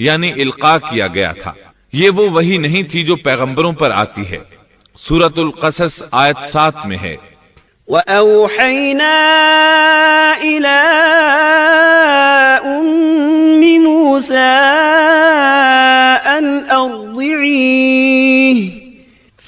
یعنی القا کیا گیا تھا۔ یہ وہ وحی نہیں تھی جو پیغمبروں پر آتی ہے۔ سورۃ القصص آیت 7 میں ہے، وَأَوْحَيْنَا إِلَىٰ أُمِّ مُوسَىٰ أَنْ أَرْضِعِيهِ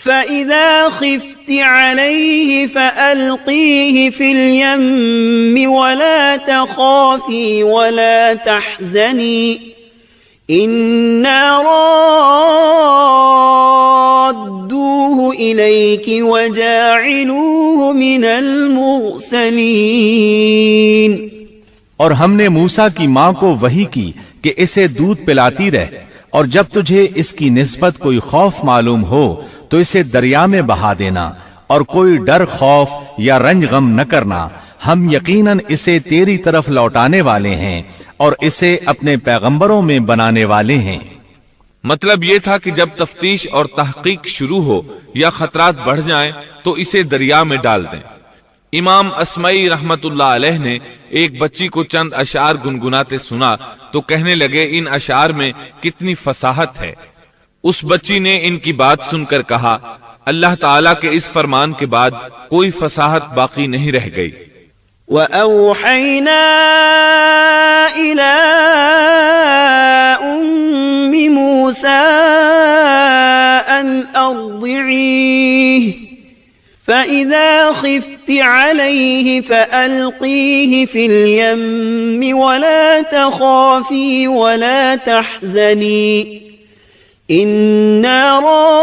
فَإِذَا خِفْتِ عَلَيْهِ فَأَلْقِيهِ فِي الْيَمِّ وَلَا تَخَافِي وَلَا تَحْزَنِي إِنَّا رَادُّوهُ إِلَيْكِ وَجَاعِلُوهُ مِنَ الْمُرْسَلِينَ۔ اور ہم نے موسیٰ کی ماں کو وحی کی کہ اسے دودھ پلاتی رہ، اور جب تجھے اس کی نسبت کوئی خوف معلوم ہو تو اسے دریا میں بہا دینا، اور کوئی ڈر خوف یا رنج غم نہ کرنا، ہم یقیناً اسے تیری طرف لوٹانے والے ہیں اور اسے اپنے پیغمبروں میں بنانے والے ہیں۔ مطلب یہ تھا کہ جب تفتیش اور تحقیق شروع ہو یا خطرات بڑھ جائیں تو اسے دریا میں ڈال دیں۔ امام اسمعی رحمت اللہ علیہ نے ایک بچی کو چند اشعار گنگناتے سنا تو کہنے لگے ان اشعار میں کتنی فصاحت ہے۔ اس بچی نے ان کی بات سن کر کہا، اللہ تعالیٰ کے اس فرمان کے بعد کوئی فصاحت باقی نہیں رہ گئی۔ وَأَوْحَيْنَا إِلَىٰ أُمِّ مُوسَىٰ أَنْ أَرْضِعِيهِ فَإِذَا خِفْتِ عَلَيْهِ فَأَلْقِيهِ فِي الْيَمِّ وَلَا تَخَافِي وَلَا تَحْزَنِي إِنَّا رَادُّوهُ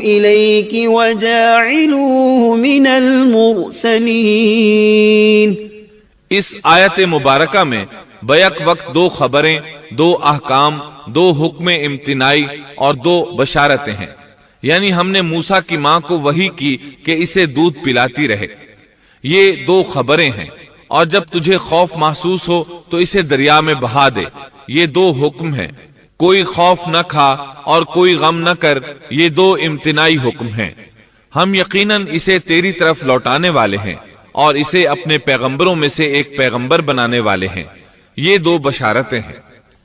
إِلَيْكِ وَجَاعِلُوهُ مِنَ الْمُرْسَلِينَ۔ اس آیت مبارکہ میں بیک وقت دو خبریں، دو احکام، دو حکم امتناعی اور دو بشارتیں ہیں، یعنی ہم نے موسیٰ کی ماں کو وحی کی کہ اسے دودھ پلاتی رہے، یہ دو خبریں ہیں، اور جب تجھے خوف محسوس ہو تو اسے دریا میں بہا دے، یہ دو حکم ہیں۔ کوئی خوف نہ کھا اور کوئی غم نہ کر، یہ دو امتناعی حکم ہیں۔ ہم یقیناً اسے تیری طرف لوٹانے والے ہیں اور اسے اپنے پیغمبروں میں سے ایک پیغمبر بنانے والے ہیں، یہ دو بشارتیں ہیں۔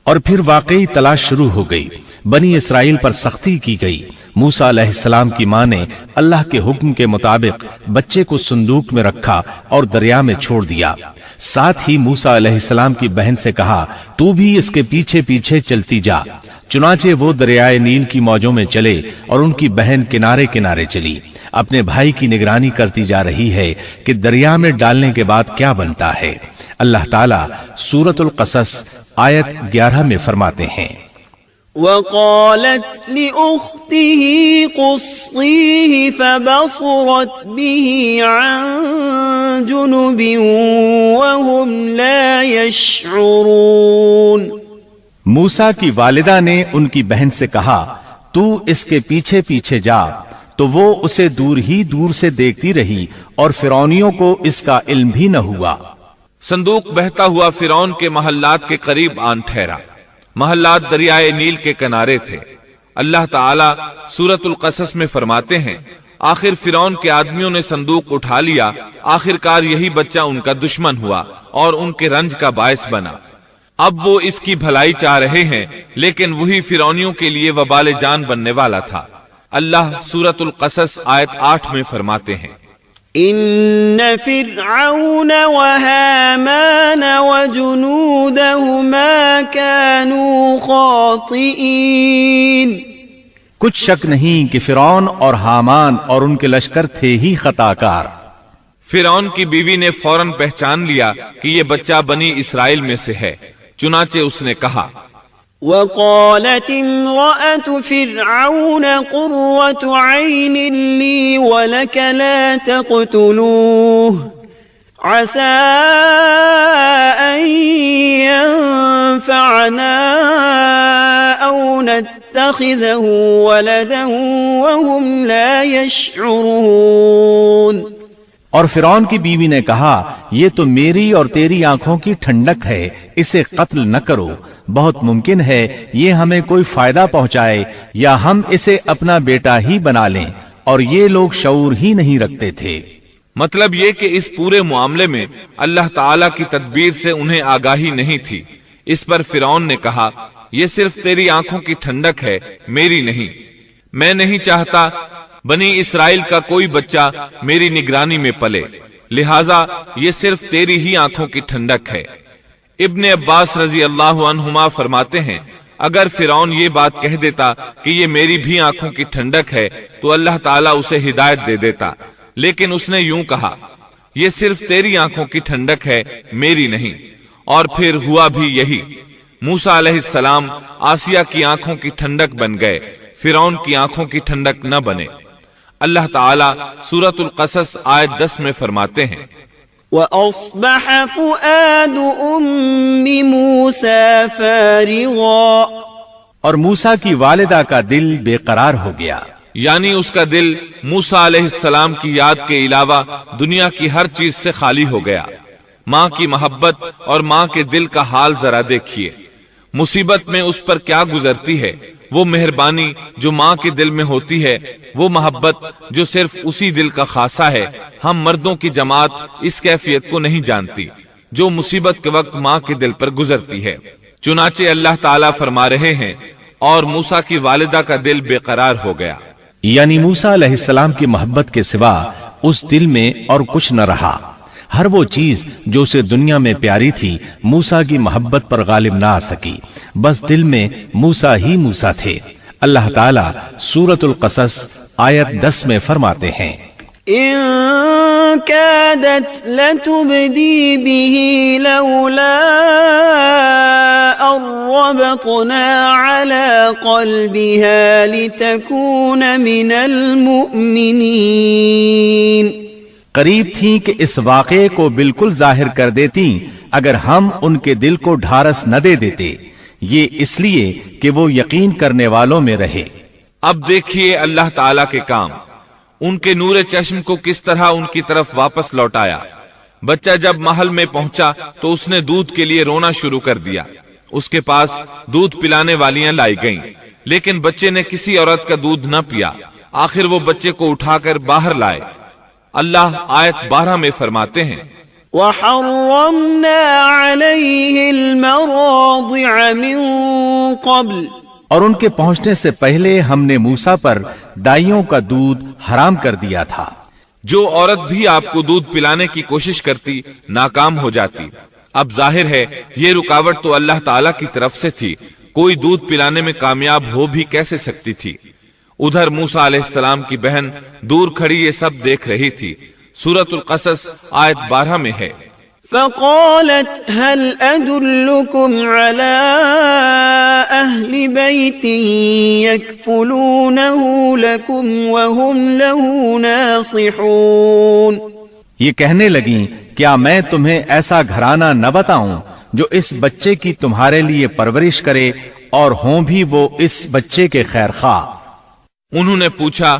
اور پھر واقعی تلاش شروع ہو گئی، بنی اسرائیل پر سختی کی گئی۔ موسیٰ علیہ السلام کی ماں نے اللہ کے حکم کے مطابق بچے کو صندوق میں رکھا اور دریا میں چھوڑ دیا۔ ساتھ ہی موسیٰ علیہ السلام کی بہن سے کہا، تو بھی اس کے پیچھے پیچھے چلتی جا۔ چنانچہ وہ دریائے نیل کی موجوں میں چلے اور ان کی بہن کنارے کنارے چلی، اپنے بھائی کی نگرانی کرتی جا رہی ہے کہ دریا میں ڈالنے کے بعد کیا بنتا ہے۔ اللہ تعالیٰ سورۃ القصص آیت 11 میں فرماتے ہیں، وَقَالَتْ لِأُخْتِهِ قُصِّيهِ فَبَصُرَتْ بِهِ عَن جُنُبٍ وَهُمْ لَا يَشْعُرُونَ۔ موسیٰ کی والدہ نے ان کی بہن سے کہا، تو اس کے پیچھے پیچھے جا، تو وہ اسے دور ہی دور سے دیکھتی رہی اور فرعونیوں کو اس کا علم بھی نہ ہوا۔ صندوق بہتا ہوا فرعون کے محلات کے قریب آن ٹھہرا۔ محلات دریائے نیل کے کنارے تھے۔ اللہ تعالیٰ سورۃ القصص میں فرماتے ہیں، آخر فرعون کے آدمیوں نے صندوق اٹھا لیا، آخرکار یہی بچہ ان کا دشمن ہوا اور ان کے رنج کا باعث بنا۔ اب وہ اس کی بھلائی چاہ رہے ہیں، لیکن وہی فرعونیوں کے لیے وبال جان بننے والا تھا۔ اللہ سورۃ القصص آیت 8 میں فرماتے ہیں، إن فرعون وهامان وجنودهما كانوا خاطئين۔ کچھ شک نہیں کہ فرعون اور حامان اور ان کے لشکر تھے ہی خطا کار۔ فرعون کی بیوی نے فوراً پہچان لیا کہ یہ بچہ بنی اسرائیل میں سے ہے، چنانچہ اس نے کہا، وقالت امرأة فرعون قرة عين لي ولك لا تقتلوه عسى أن ينفعنا أو نتخذه ولدا وهم لا يشعرون۔ اور فرعون کی بیوی نے کہا، یہ تو میری اور تیری آنکھوں کی ٹھنڈک ہے، اسے قتل نہ کرو، بہت ممکن ہے یہ ہمیں کوئی فائدہ پہنچائے یا ہم اسے اپنا بیٹا ہی بنا لیں، اور یہ لوگ شعور ہی نہیں رکھتے تھے۔ مطلب یہ کہ اس پورے معاملے میں اللہ تعالی کی تدبیر سے انہیں آگاہی نہیں تھی۔ اس پر فرعون نے کہا، یہ صرف تیری آنکھوں کی ٹھنڈک ہے، میری نہیں۔ میں نہیں چاہتا بنی اسرائیل کا کوئی بچہ میری نگرانی میں پلے، لہذا یہ صرف تیری ہی آنکھوں کی ٹھنڈک ہے۔ ابن عباس رضی اللہ عنہما فرماتے ہیں، اگر فرعون یہ بات کہہ دیتا کہ یہ میری بھی آنکھوں کی ٹھنڈک ہے تو اللہ تعالیٰ اسے ہدایت دے دیتا، لیکن اس نے یوں کہا، یہ صرف تیری آنکھوں کی ٹھنڈک ہے، میری نہیں۔ اور پھر ہوا بھی یہی، موسیٰ علیہ السلام آسیہ کی آنکھوں کی ٹھنڈک بن گئے، فرعون کی آنکھوں کی ٹھنڈک نہ بنے۔ اللہ تعالیٰ سورۃ القصص آیت 10 میں فرماتے ہیں، وَأَصْبَحَ فُؤَادُ أُمِّ مُوسَى فَارِغًا، اور موسیٰ کی والدہ کا دل بے قرار ہو گیا، یعنی اس کا دل موسیٰ علیہ السلام کی یاد کے علاوہ دنیا کی ہر چیز سے خالی ہو گیا۔ ماں کی محبت اور ماں کے دل کا حال ذرا دیکھیے، مصیبت میں اس پر کیا گزرتی ہے۔ وہ مہربانی جو ماں کے دل میں ہوتی ہے، وہ محبت جو صرف اسی دل کا خاصہ ہے، ہم مردوں کی جماعت اس کیفیت کو نہیں جانتی جو مصیبت کے وقت ماں کے دل پر گزرتی ہے۔ چنانچہ اللہ تعالیٰ فرما رہے ہیں، اور موسیٰ کی والدہ کا دل بے قرار ہو گیا، یعنی موسیٰ علیہ السلام کی محبت کے سوا اس دل میں اور کچھ نہ رہا۔ ہر وہ چیز جو اسے دنیا میں پیاری تھی موسیٰ کی محبت پر غالب نہ آ سکی، بس دل میں موسیٰ ہی موسیٰ تھے۔ اللہ تعالیٰ سورۃ القصص آیت 10 میں فرماتے ہیں، إن كادت لتبدي به لولا أن ربطنا على قلبها لتكون من المؤمنين، قریب تھیں کہ اس واقعے کو بالکل ظاہر کر دیتی اگر ہم ان کے دل کو ڈھارس نہ دے دیتے، یہ اس لیے کہ وہ یقین کرنے والوں میں رہے۔ اب دیکھیے اللہ تعالیٰ کے کام، ان کے نور چشم کو کس طرح ان کی طرف واپس لوٹایا۔ بچہ جب محل میں پہنچا تو اس نے دودھ کے لیے رونا شروع کر دیا۔ اس کے پاس دودھ پلانے والیاں لائی گئیں، لیکن بچے نے کسی عورت کا دودھ نہ پیا۔ آخر وہ بچے کو اٹھا کر باہر لائے۔ اللہ آیت 12 میں فرماتے ہیں، وَحَرَّمْنَا عَلَيْهِ الْمَرَاضِعَ مِن قَبْلِ، اور ان کے پہنچنے سے پہلے ہم نے موسیٰ پر دائیوں کا دودھ حرام کر دیا تھا۔ جو عورت بھی آپ کو دودھ پلانے کی کوشش کرتی ناکام ہو جاتی۔ اب ظاہر ہے یہ رکاوٹ تو اللہ تعالیٰ کی طرف سے تھی، کوئی دودھ پلانے میں کامیاب ہو بھی کیسے سکتی تھی۔ ادھر موسیٰ علیہ السلام کی بہن دور کھڑی یہ سب دیکھ رہی تھی۔ سورۃ القصص آیت 12 میں ہے، فقالت هل أدلكم على أهل بيت يكفلونه لكم وهم له ناصحون، یہ کہنے لگیں، کیا میں تمہیں ایسا گھرانہ نہ بتاؤں جو اس بچے کی تمہارے لیے پرورش کرے اور ہوں بھی وہ اس بچے کے خیر خواہ۔ انہوں نے پوچھا،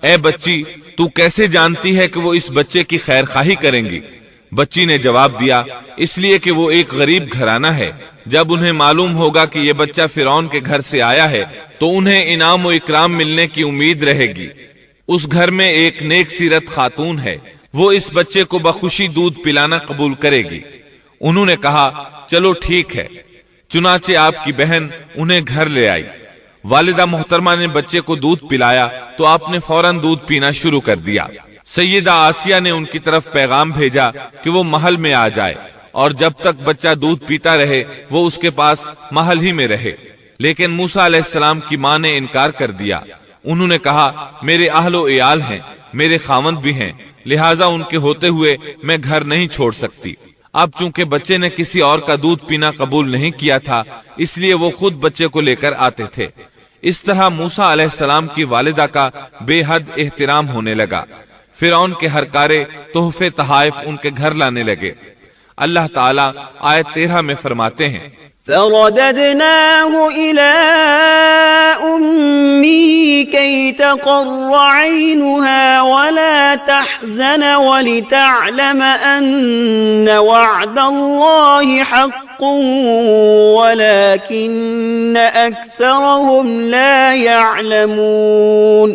اے بچی تو کیسے جانتی ہے کہ وہ اس بچے کی خیر خواہی کریں گی؟ بچی نے جواب دیا، اس لیے کہ وہ ایک غریب گھرانہ ہے۔ جب انہیں معلوم ہوگا کہ یہ بچہ فرعون کے گھر سے آیا ہے تو انہیں انعام و اکرام ملنے کی امید رہے گی۔ اس گھر میں ایک نیک سیرت خاتون ہے، وہ اس بچے کو بخوشی دودھ پلانا قبول کرے گی۔ انہوں نے کہا، چلو ٹھیک ہے۔ چنانچہ آپ کی بہن انہیں گھر لے آئی۔ والدہ محترمہ نے بچے کو دودھ پلایا تو آپ نے فوراً دودھ پینا شروع کر دیا۔ سیدہ آسیہ نے ان کی طرف پیغام بھیجا کہ وہ محل میں آ جائے، اور جب تک بچہ دودھ پیتا رہے وہ اس کے پاس محل ہی میں رہے۔ لیکن موسیٰ علیہ السلام کی ماں نے انکار کر دیا۔ انہوں نے کہا، میرے اہل و عیال ہیں، میرے خاوند بھی ہیں، لہٰذا ان کے ہوتے ہوئے میں گھر نہیں چھوڑ سکتی۔ اب چونکہ بچے نے کسی اور کا دودھ پینا قبول نہیں کیا تھا، اس لیے وہ خود بچے کو لے کر آتے تھے۔ اس طرح موسیٰ علیہ السلام کی والدہ کا بے حد احترام ہونے لگا۔ فرعون کے ہر کارے تحفے تحائف ان کے گھر لانے لگے۔ اللہ تعالیٰ آیت 13 میں فرماتے ہیں، فرددناه إلى أمه كي تقر عينها ولا تحزن ولتعلم أن وعد الله حق ولكن أكثرهم لا يعلمون۔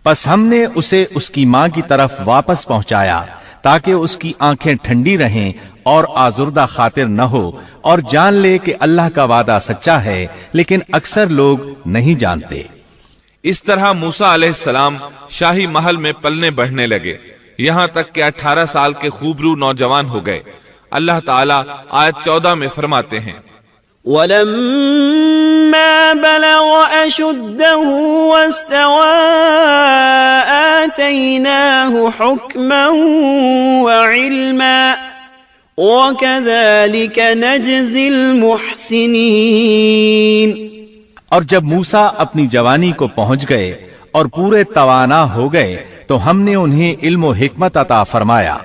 پس ہم نے اسے اس کی ماں کی طرف واپس پہنچایا تاکہ اس کی آنکھیں ٹھنڈی رہیں اور آزردہ خاطر نہ ہو، اور جان لے کہ اللہ کا وعدہ سچا ہے، لیکن اکثر لوگ نہیں جانتے۔ اس طرح موسیٰ علیہ السلام شاہی محل میں پلنے بڑھنے لگے، یہاں تک کہ 18 سال کے خوبرو نوجوان ہو گئے۔ اللہ تعالیٰ آیت 14 میں فرماتے ہیں، وَلَمَّا بَلَغَ أَشُدَّهُ وَاسْتَوَىٰ آتَيْنَاهُ حُكْمًا وَعِلْمًا وَكَذَلِكَ نَجْزِي الْمُحْسِنِينَ۔ اور جب موسیٰ اپنی جوانی کو پہنچ گئے اور پورے توانا ہو گئے تو ہم نے انہیں علم و حکمت عطا فرمایا،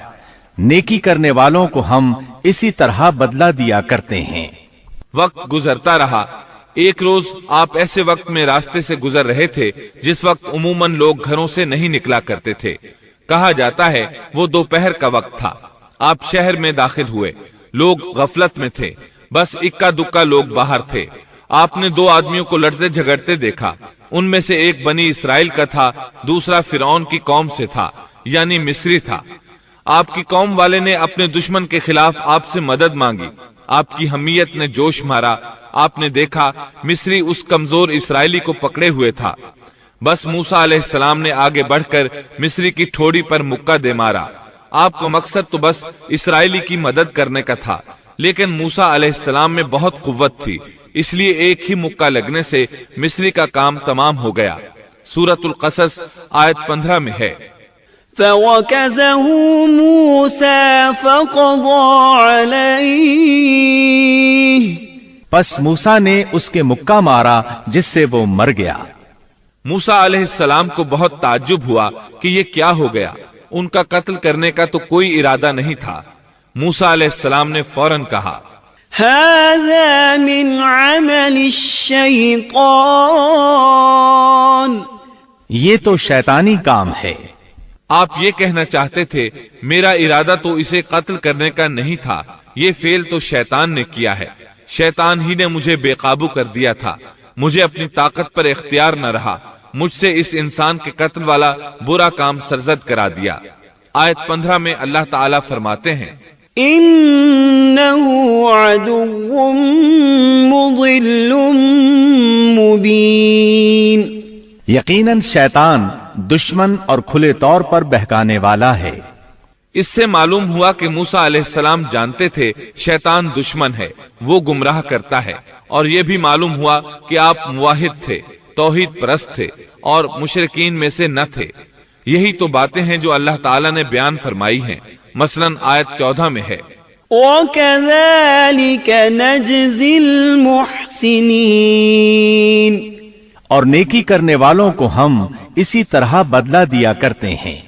نیکی کرنے والوں کو ہم اسی طرح بدلہ دیا کرتے ہیں۔ وقت گزرتا رہا، ایک روز آپ ایسے وقت میں راستے سے گزر رہے تھے جس وقت عموماً لوگ گھروں سے نہیں نکلا کرتے تھے، کہا جاتا ہے وہ دوپہر کا وقت تھا۔ آپ شہر میں داخل ہوئے، لوگ غفلت میں تھے، بس اکا دکا لوگ باہر تھے۔ آپ نے 2 آدمیوں کو لڑتے جھگڑتے دیکھا، ان میں سے ایک بنی اسرائیل کا تھا، دوسرا فرعون کی قوم سے تھا، یعنی مصری تھا۔ آپ کی قوم والے نے اپنے دشمن کے خلاف آپ سے مدد مانگی، آپ کی حمیت نے جوش مارا، آپ نے دیکھا مصری اس کمزور اسرائیلی کو پکڑے ہوئے تھا، بس موسیٰ علیہ السلام نے آگے بڑھ کر مصری کی ٹھوڑی پر مکہ دے مارا۔ آپ کا مقصد تو بس اسرائیلی کی مدد کرنے کا تھا، لیکن موسیٰ علیہ السلام میں بہت قوت تھی، اس لیے ایک ہی مکہ لگنے سے مصری کا کام تمام ہو گیا۔ سورۃ القصص آیت 15 میں ہے، فَوَكَزَهُ مُوسَى فَقَضَى عَلَيْهِ، پس موسیٰ نے اس کے مکہ مارا جس سے وہ مر گیا۔ موسیٰ علیہ السلام کو بہت تعجب ہوا کہ یہ کیا ہو گیا، ان کا قتل کرنے کا تو کوئی ارادہ نہیں تھا۔ موسیٰ علیہ السلام نے فوراً کہا، هَذَا مِنْ عَمَلِ الشَّيْطَانِ، یہ تو شیطانی کام ہے۔ آپ یہ کہنا چاہتے تھے میرا ارادہ تو اسے قتل کرنے کا نہیں تھا، یہ فعل تو شیطان نے کیا ہے، شیطان ہی نے مجھے بے قابو کر دیا تھا، مجھے اپنی طاقت پر اختیار نہ رہا، مجھ سے اس انسان کے قتل والا برا کام سرزد کرا دیا۔ آیت 15 میں اللہ تعالیٰ فرماتے ہیں، إِنَّهُ عَدُوٌّ مُضِلٌّ مُبِينٌ، یقیناً شیطان دشمن اور کھلے طور پر بہکانے والا ہے۔ اس سے معلوم ہوا کہ موسیٰ علیہ السلام جانتے تھے شیطان دشمن ہے، وہ گمراہ کرتا ہے، اور یہ بھی معلوم ہوا کہ آپ موحد تھے، توحید پرست تھے اور مشرکین میں سے نہ تھے۔ یہی تو باتیں ہیں جو اللہ تعالیٰ نے بیان فرمائی ہیں، مثلاً آیت 14 میں ہے، وَكَذَلِكَ نَجْزِي الْمُحْسِنِينَ، اور نیکی کرنے والوں کو ہم اسی طرح بدلہ دیا کرتے ہیں۔